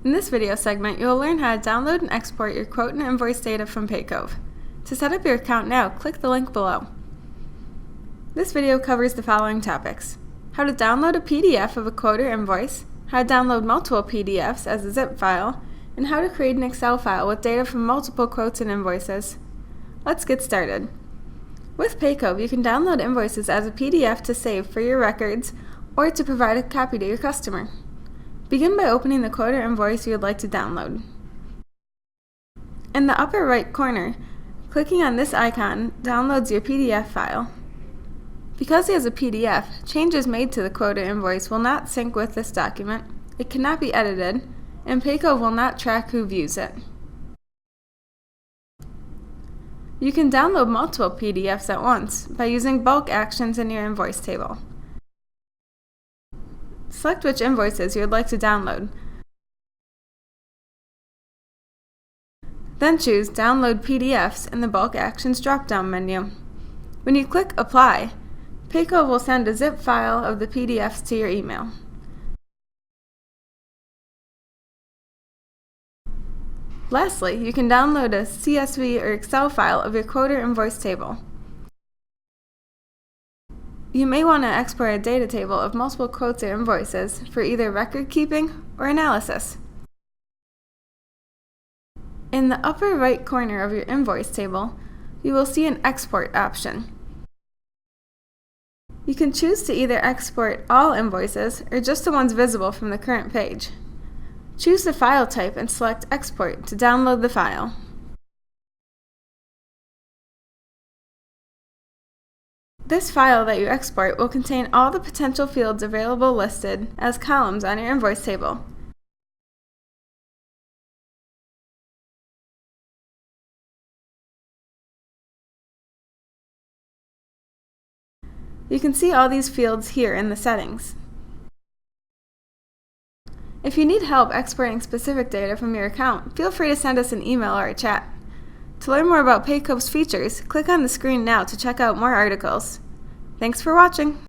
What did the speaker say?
In this video segment, you will learn how to download and export your quote and invoice data from Paycove. To set up your account now, click the link below. This video covers the following topics: how to download a PDF of a quote or invoice, how to download multiple PDFs as a zip file, and how to create an Excel file with data from multiple quotes and invoices. Let's get started. With Paycove, you can download invoices as a PDF to save for your records or to provide a copy to your customer. Begin by opening the quote or invoice you would like to download. In the upper right corner, clicking on this icon downloads your PDF file. Because it is a PDF, changes made to the quote or invoice will not sync with this document, it cannot be edited, and Paycove will not track who views it. You can download multiple PDFs at once by using bulk actions in your invoice table. Select which invoices you would like to download. Then choose Download PDFs in the Bulk Actions drop-down menu. When you click Apply, Paycove will send a zip file of the PDFs to your email. Lastly, you can download a CSV or Excel file of your quote or invoice table. You may want to export a data table of multiple quotes or invoices for either record keeping or analysis. In the upper right corner of your invoice table, you will see an export option. You can choose to either export all invoices or just the ones visible from the current page. Choose the file type and select Export to download the file. This file that you export will contain all the potential fields available listed as columns on your invoice table. You can see all these fields here in the settings. If you need help exporting specific data from your account, feel free to send us an email or a chat. To learn more about Paycove's features, click on the screen now to check out more articles. Thanks for watching!